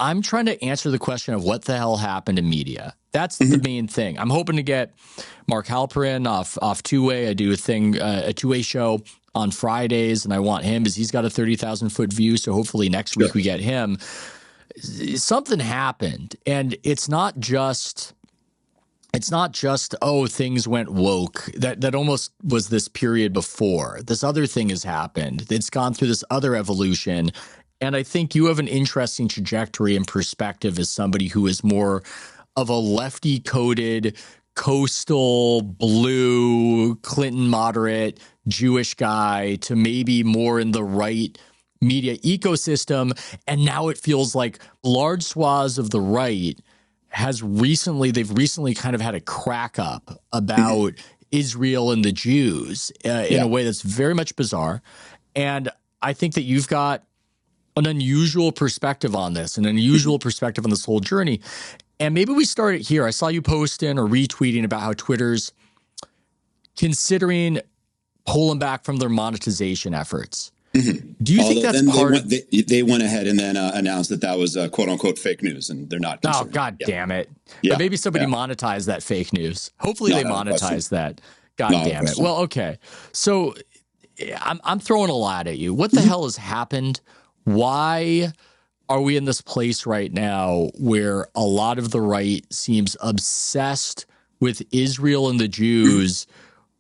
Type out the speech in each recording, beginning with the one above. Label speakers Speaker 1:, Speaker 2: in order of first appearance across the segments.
Speaker 1: I'm trying to answer the question of what the hell happened in media. That's the main thing. I'm hoping to get Mark Halperin off Two Way. I do a Two Way show on Fridays, and I want him because he's got a 30,000 foot view. So hopefully next week we get him. Something happened, and it's not just things went woke. That almost was this period before. This other thing has happened. It's gone through this other evolution. And I think you have an interesting trajectory and perspective as somebody who is more of a lefty-coded, coastal, blue, Clinton moderate, Jewish guy to maybe more in the right media ecosystem. And now it feels like large swaths of the right they've recently kind of had a crack up about Israel and the Jews in a way that's very much bizarre. And I think that you've got an unusual perspective on this, an unusual perspective on this whole journey. And maybe we start it here. I saw you posting or retweeting about how Twitter's considering pulling back from their monetization efforts. Do you think that's part of...
Speaker 2: They went ahead and then announced that was quote unquote fake news, and they're not.
Speaker 1: Oh, God damn it. Yeah. But maybe somebody monetized that fake news. Hopefully they monetize that. God damn it. Well, okay. So I'm throwing a lot at you. What the hell has happened? Why are we in this place right now where a lot of the right seems obsessed with Israel and the Jews,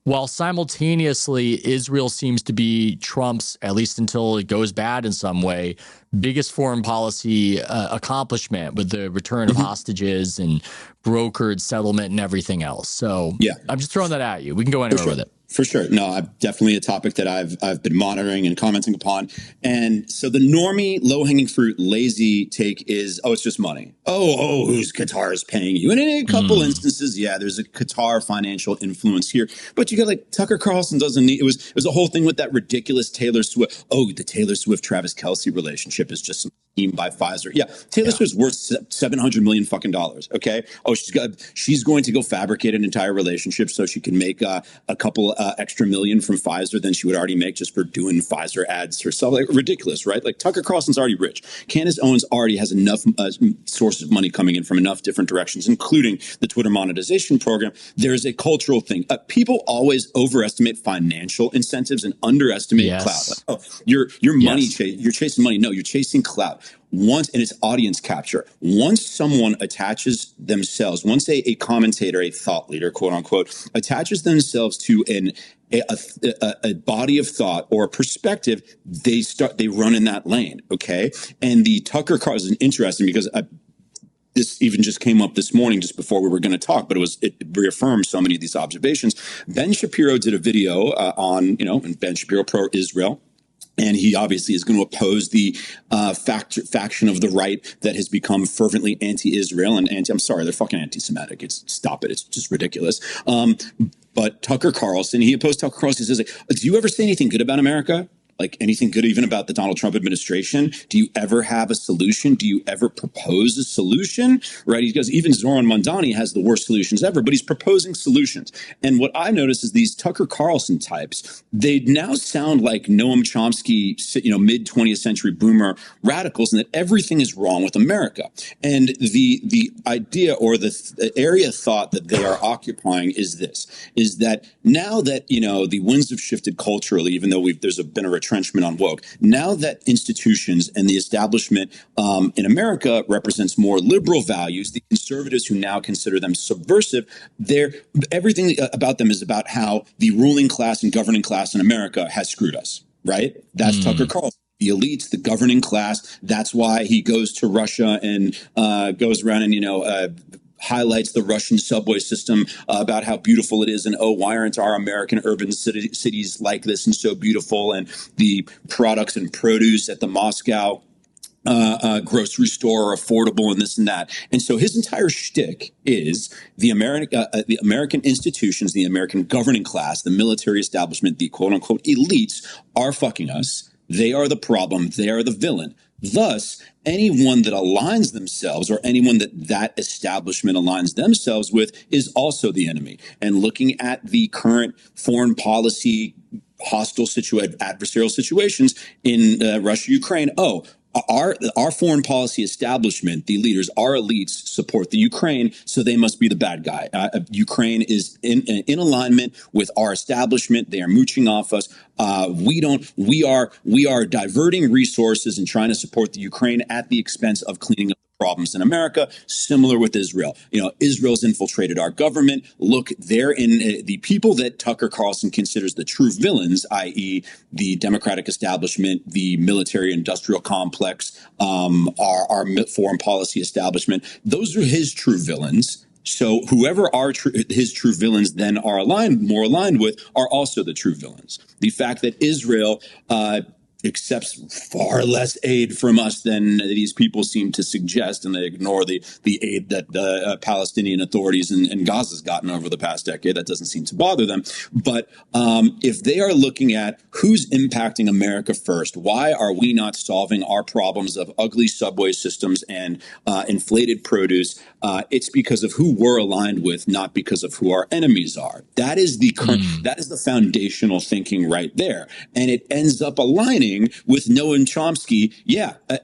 Speaker 1: while simultaneously Israel seems to be Trump's, at least until it goes bad in some way, biggest foreign policy accomplishment with the return of hostages and brokered settlement and everything else? So I'm just throwing that at you. We can go anywhere with it.
Speaker 2: For sure. No, definitely a topic that I've been monitoring and commenting upon. And so the normie, low-hanging fruit, lazy take is, it's just money. Who's Qatar is paying you? And in a couple instances, there's a Qatar financial influence here. But you got like Tucker Carlson doesn't need, it was a whole thing with that ridiculous Taylor Swift. The Taylor Swift-Travis Kelce relationship is just some scheme by Pfizer. Yeah, Taylor Swift's worth $700 million fucking dollars. Okay. She's going to go fabricate an entire relationship so she can make a couple extra million from Pfizer than she would already make just for doing Pfizer ads herself. Like, ridiculous, right? Like Tucker Carlson's already rich. Candace Owens already has enough sources of money coming in from enough different directions, including the Twitter monetization program. There's a cultural thing. People always overestimate financial incentives and underestimate clout. Like, you're money you're chasing money. No, you're chasing clout. And it's audience capture. Once someone attaches themselves, once a commentator, a thought leader, quote unquote, attaches themselves to a body of thought or a perspective, they run in that lane. Okay. And the Tucker Carlson is interesting because this even just came up this morning just before we were going to talk, but it reaffirmed so many of these observations. Ben Shapiro did a video on, and Ben Shapiro pro-Israel. And he obviously is going to oppose the faction of the right that has become fervently anti-Israel and I'm sorry, they're fucking anti-Semitic. Stop it. It's just ridiculous. But Tucker Carlson, he opposed Tucker Carlson. He says, do you ever say anything good about America? Like anything good even about the Donald Trump administration? Do you ever have a solution? Do you ever propose a solution? Right? He goes, even Zoran Mondani has the worst solutions ever, but he's proposing solutions. And what I notice is these Tucker Carlson types, they now sound like Noam Chomsky, mid 20th century boomer radicals, and that everything is wrong with America. And the idea or the area of thought that they are occupying is that now that, the winds have shifted culturally, even though there's been a retrenchment on woke. Now that institutions and the establishment in America represents more liberal values, the conservatives who now consider them subversive, everything about them is about how the ruling class and governing class in America has screwed us, right? That's Tucker Carlson. The elites, the governing class. That's why he goes to Russia and goes around and, highlights the Russian subway system about how beautiful it is. And, why aren't our American urban cities like this and so beautiful? And the products and produce at the Moscow grocery store are affordable and this and that. And so his entire shtick is the American institutions, the American governing class, the military establishment, the quote unquote elites are fucking us. They are the problem. They are the villain. Thus, anyone that aligns themselves or anyone that establishment aligns themselves with is also the enemy. And looking at the current foreign policy hostile adversarial situations in Russia, Ukraine, our foreign policy establishment, the leaders, our elites support the Ukraine, so they must be the bad guy. Ukraine is in alignment with our establishment. They are mooching off us. We don't. We are diverting resources and trying to support the Ukraine at the expense of cleaning up problems in America. Similar with Israel. Israel's infiltrated our government. Look, they're in the people that Tucker Carlson considers the true villains, i.e., the Democratic establishment, the military-industrial complex, our foreign policy establishment. Those are his true villains. So whoever his true villains then are more aligned with are also the true villains. The fact that Israel accepts far less aid from us than these people seem to suggest, and they ignore the aid that the Palestinian authorities in Gaza has gotten over the past decade. That doesn't seem to bother them. But if they are looking at who's impacting America first, why are we not solving our problems of ugly subway systems and inflated produce? It's because of who we're aligned with, not because of who our enemies are. That is that is the foundational thinking right there, and it ends up aligning with Noam Chomsky.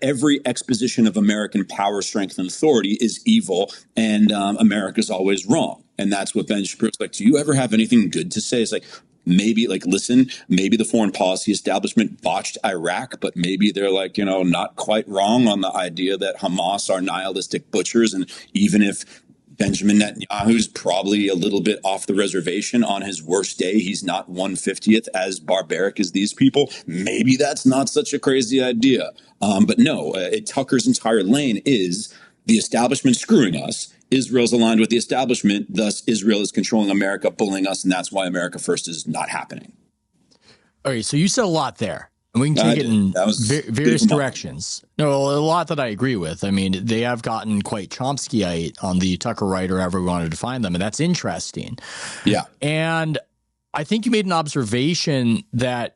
Speaker 2: Every exposition of American power, strength, and authority is evil, and America's always wrong. And that's what Ben Shapiro's like. Do you ever have anything good to say? It's like, maybe, listen, maybe the foreign policy establishment botched Iraq, but maybe they're not quite wrong on the idea that Hamas are nihilistic butchers. And even if Benjamin Netanyahu's probably a little bit off the reservation on his worst day, he's not 1/50th as barbaric as these people. Maybe that's not such a crazy idea. But no, Tucker's entire lane is the establishment screwing us. Israel's aligned with the establishment. Thus, Israel is controlling America, bullying us. And that's why America First is not happening.
Speaker 1: All right. So you said a lot there. And we can take it in various directions. No, a lot that I agree with. I mean, they have gotten quite Chomskyite on the Tucker right, or however we wanted to define them. And that's interesting.
Speaker 2: Yeah.
Speaker 1: And I think you made an observation that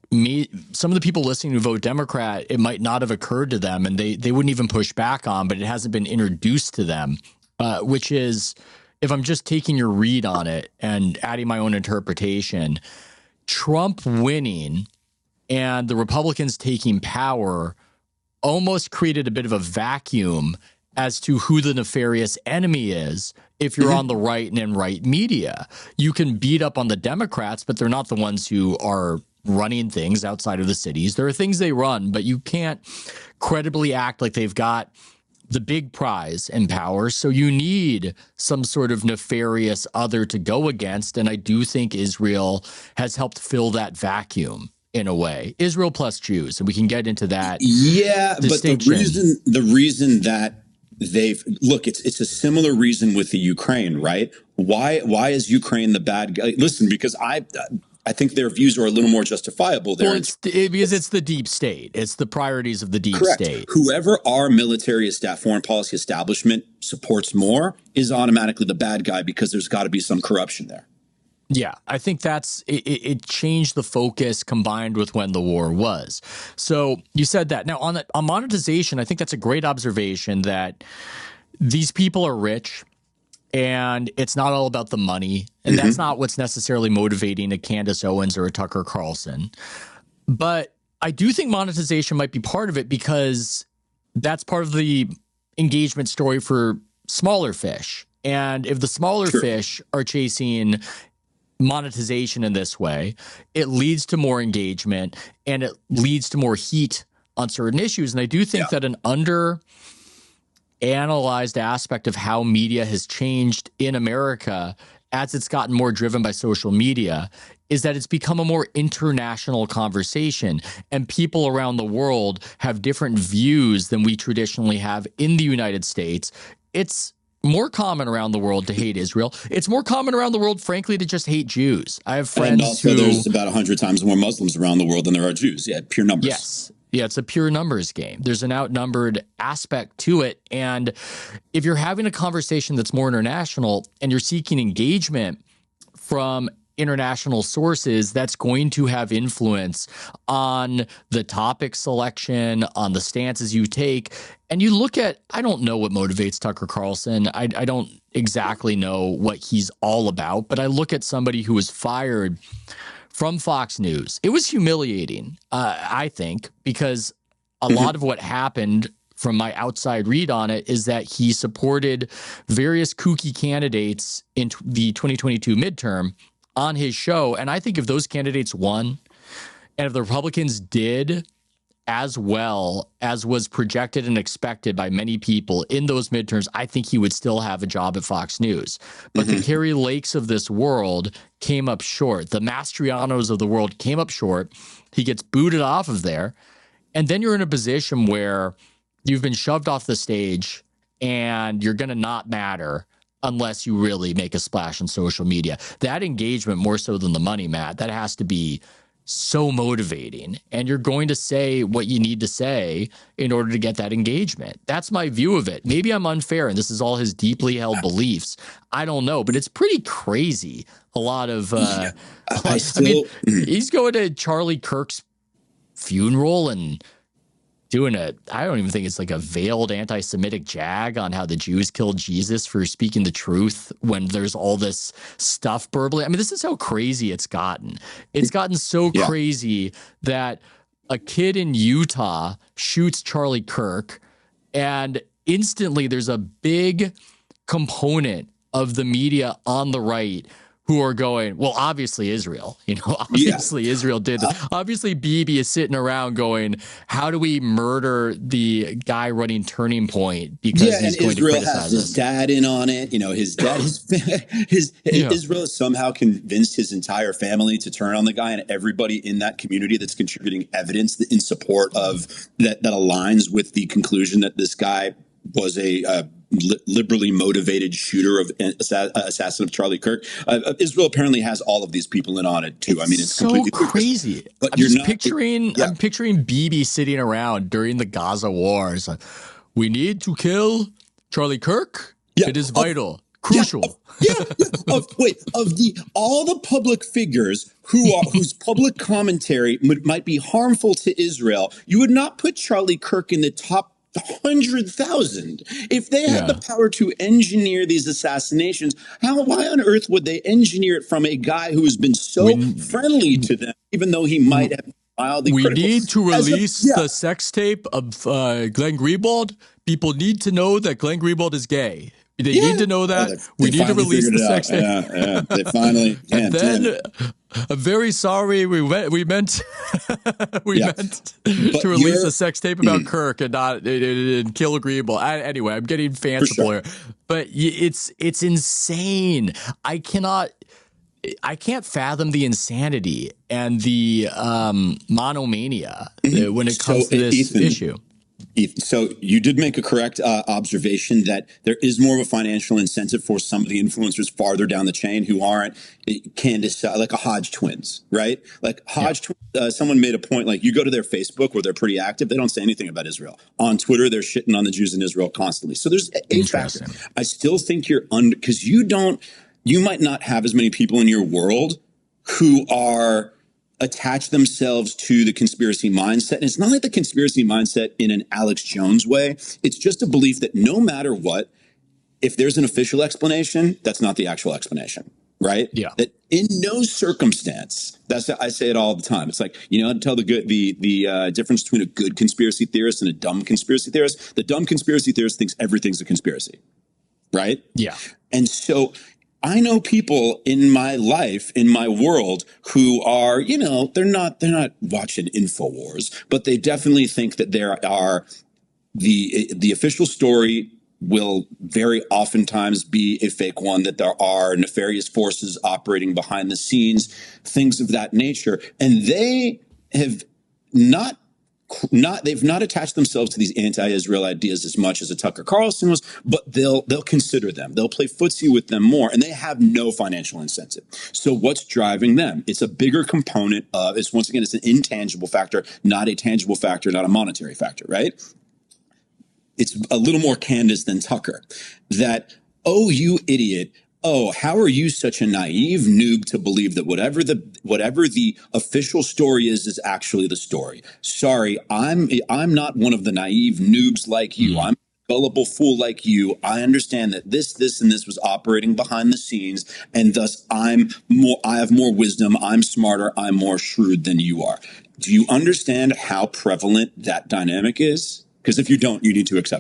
Speaker 1: some of the people listening who vote Democrat, it might not have occurred to them, and they wouldn't even push back on, but it hasn't been introduced to them, which is, if I'm just taking your read on it and adding my own interpretation, Trump winning and the Republicans taking power almost created a bit of a vacuum as to who the nefarious enemy is. If you're on the right and in right media, you can beat up on the Democrats, but they're not the ones who are running things outside of the cities. There are things they run, but you can't credibly act like they've got the big prize and power. So you need some sort of nefarious other to go against. And I do think Israel has helped fill that vacuum in a way. Israel plus Jews. And we can get into that.
Speaker 2: Yeah, but the reason that it's a similar reason with the Ukraine, right? Why is Ukraine the bad guy? Listen, because I think their views are a little more justifiable there.
Speaker 1: Well, because it's the deep state. It's the priorities of the deep state.
Speaker 2: Whoever our military foreign policy establishment supports more is automatically the bad guy, because there's got to be some corruption there.
Speaker 1: Yeah, I think it changed the focus combined with when the war was. So you said that. Now on monetization, I think that's a great observation that these people are rich and it's not all about the money. And that's not what's necessarily motivating a Candace Owens or a Tucker Carlson. But I do think monetization might be part of it, because that's part of the engagement story for smaller fish. And if the smaller fish are chasing monetization in this way, it leads to more engagement and it leads to more heat on certain issues. And I do think that an under-analyzed aspect of how media has changed in America as it's gotten more driven by social media is that it's become a more international conversation, and people around the world have different views than we traditionally have in the United States. It's more common around the world to hate Israel. It's more common around the world, frankly, to just hate Jews. I have friends
Speaker 2: and also there's about 100 times more Muslims around the world than there are Jews. Yeah, pure numbers.
Speaker 1: Yes. Yeah, it's a pure numbers game. There's an outnumbered aspect to it. And if you're having a conversation that's more international and you're seeking engagement from international sources, that's going to have influence on the topic selection, on the stances you take. And you look at, I don't know what motivates Tucker Carlson. I don't exactly know what he's all about, but I look at somebody who was fired from Fox News. It was humiliating, I think, because a lot of what happened from my outside read on it is that he supported various kooky candidates in the 2022 midterm on his show. And I think if those candidates won and if the Republicans did as well as was projected and expected by many people in those midterms, I think he would still have a job at Fox News. But the Carrie Lakes of this world came up short. The Mastrianos of the world came up short. He gets booted off of there. And then you're in a position where you've been shoved off the stage and you're going to not matter unless you really make a splash on social media. That engagement, more so than the money, Matt, that has to be so motivating, and you're going to say what you need to say in order to get that engagement. That's my view of it. Maybe I'm unfair and this is all his deeply held beliefs. I don't know, but it's pretty crazy. A lot of I mean, he's going to Charlie Kirk's funeral and doing I don't even think it's like a veiled anti-Semitic jag on how the Jews killed Jesus for speaking the truth when there's all this stuff burbling. I mean, this is how crazy it's gotten. It's gotten so crazy that a kid in Utah shoots Charlie Kirk, and instantly there's a big component of the media on the right who are going, well, obviously Israel, obviously Israel did. Obviously Bibi is sitting around going, how do we murder the guy running Turning Point because he's going
Speaker 2: Israel
Speaker 1: to criticize
Speaker 2: has his dad in on it. His dad, Israel has somehow convinced his entire family to turn on the guy, and everybody in that community that's contributing evidence in support of that aligns with the conclusion that this guy was a liberally motivated shooter of assassin of Charlie Kirk. Israel apparently has all of these people in on it too. I mean, it's
Speaker 1: so
Speaker 2: completely
Speaker 1: crazy.
Speaker 2: But
Speaker 1: I'm picturing Bibi sitting around during the Gaza wars. We need to kill Charlie Kirk. It is vital, crucial.
Speaker 2: Of all the public figures whose public commentary might be harmful to Israel, you would not put Charlie Kirk in the top 100,000. If they had the power to engineer these assassinations, why on earth would they engineer it from a guy who has been so friendly to them, even though he might have mildly critical?
Speaker 1: We need to release the sex tape of Glenn Greenwald. People need to know that Glenn Greenwald is gay. They need to know that. We need to release the sex tape.
Speaker 2: They finally.
Speaker 1: And then, I'm very sorry. We meant to release a sex tape about Kirk and not and kill Greenwald. Anyway, I'm getting fanciful here, but it's insane. I can't fathom the insanity and the monomania when it comes to this issue.
Speaker 2: So you did make a correct observation that there is more of a financial incentive for some of the influencers farther down the chain who aren't Candace, like a Hodge twins, right? Like Hodge twins, someone made a point, like you go to their Facebook where they're pretty active. They don't say anything about Israel. On Twitter, they're shitting on the Jews in Israel constantly. So there's a factor. I still think because you might not have as many people in your world who are attach themselves to the conspiracy mindset. And it's not like the conspiracy mindset in an Alex Jones way. It's just a belief that no matter what, if there's an official explanation, that's not the actual explanation, right?
Speaker 1: Yeah.
Speaker 2: That in no circumstance, I say it all the time. It's like, how to tell the difference between a good conspiracy theorist and a dumb conspiracy theorist. The dumb conspiracy theorist thinks everything's a conspiracy, right?
Speaker 1: Yeah.
Speaker 2: And so I know people in my life, in my world, who are, they're not watching InfoWars, but they definitely think that there are the official story will very oftentimes be a fake one, that there are nefarious forces operating behind the scenes, things of that nature. And they have they've not attached themselves to these anti-Israel ideas as much as a Tucker Carlson was, but they'll consider them. They'll play footsie with them more, and they have no financial incentive. So what's driving them? It's a bigger component of, it's an intangible factor, not a tangible factor, not a monetary factor, right? It's a little more Candace than Tucker. That, oh, you idiot. Oh, how are you such a naive noob to believe that whatever the official story is actually the story? Sorry, I'm not one of the naive noobs like you. I'm a gullible fool like you. I understand that this, and this was operating behind the scenes, and thus I have more wisdom. I'm smarter. I'm more shrewd than you are. Do you understand how prevalent that dynamic is? Because if you don't, you need to accept